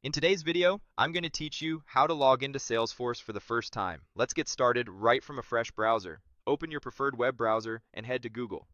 In today's video, I'm going to teach you how to log into Salesforce for the first time. Let's get started right from a fresh browser. Open your preferred web browser and head to Google.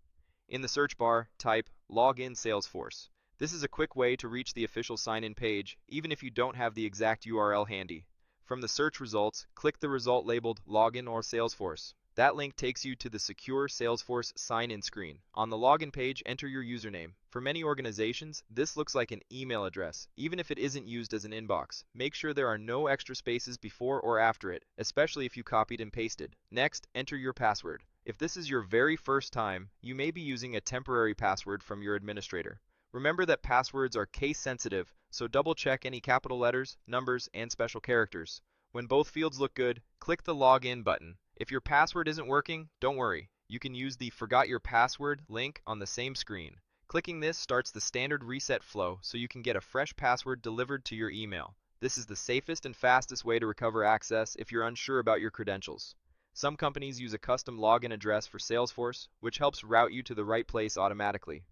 In the search bar, type Login Salesforce. This is a quick way to reach the official sign-in page, even if you don't have the exact URL handy. From the search results, click the result labeled Login or Salesforce. That link takes you to the secure Salesforce sign-in screen. On the login page, enter your username. For many organizations, this looks like an email address, even if it isn't used as an inbox. Make sure there are no extra spaces before or after it, especially if you copied and pasted. Next, enter your password. If this is your very first time, you may be using a temporary password from your administrator. Remember that passwords are case sensitive, so double check any capital letters, numbers, and special characters. When both fields look good, click the Login button. If your password isn't working, don't worry. You can use the Forgot Your Password link on the same screen. Clicking this starts the standard reset flow so you can get a fresh password delivered to your email. This is the safest and fastest way to recover access if you're unsure about your credentials. Some companies use a custom login address for Salesforce, which helps route you to the right place automatically.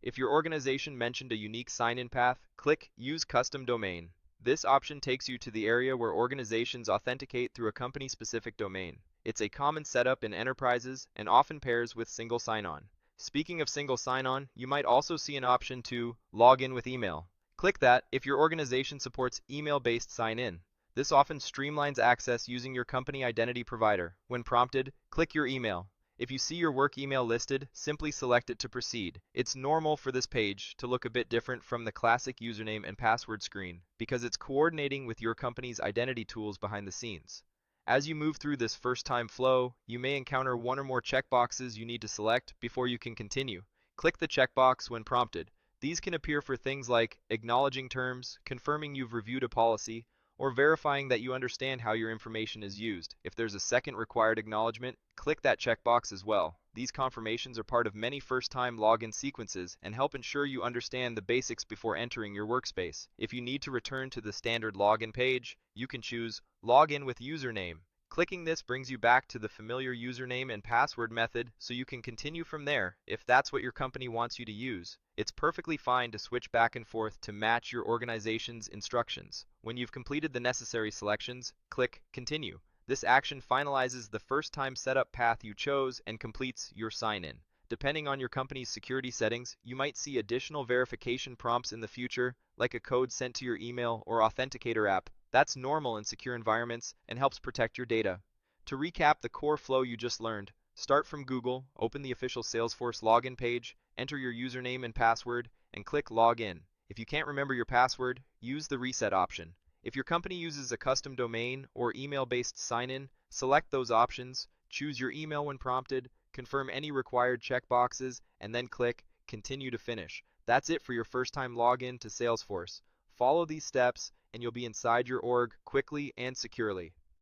If your organization mentioned a unique sign-in path, click Use Custom Domain. This option takes you to the area where organizations authenticate through a company-specific domain. It's a common setup in enterprises and often pairs with single sign-on. Speaking of single sign-on, you might also see an option to log in with email. Click that if your organization supports email-based sign-in. This often streamlines access using your company identity provider. When prompted, click your email. If you see your work email listed, simply select it to proceed. It's normal for this page to look a bit different from the classic username and password screen because it's coordinating with your company's identity tools behind the scenes. As you move through this first-time flow, you may encounter one or more checkboxes you need to select before you can continue. Click the checkbox when prompted. These can appear for things like acknowledging terms, confirming you've reviewed a policy, or verifying that you understand how your information is used. If there's a second required acknowledgement, click that checkbox as well. These confirmations are part of many first-time login sequences and help ensure you understand the basics before entering your workspace. If you need to return to the standard login page, you can choose Login with Username. Clicking this brings you back to the familiar username and password method so you can continue from there if that's what your company wants you to use. It's perfectly fine to switch back and forth to match your organization's instructions. When you've completed the necessary selections, click Continue. This action finalizes the first-time setup path you chose and completes your sign-in. Depending on your company's security settings, you might see additional verification prompts in the future, like a code sent to your email or authenticator app. That's normal in secure environments and helps protect your data. To recap the core flow you just learned, start from Google, open the official Salesforce login page, enter your username and password, and click Login. If you can't remember your password, use the reset option. If your company uses a custom domain or email-based sign-in, select those options, choose your email when prompted, confirm any required checkboxes, and then click Continue to finish. That's it for your first-time login to Salesforce. Follow these steps, and you'll be inside your org quickly and securely.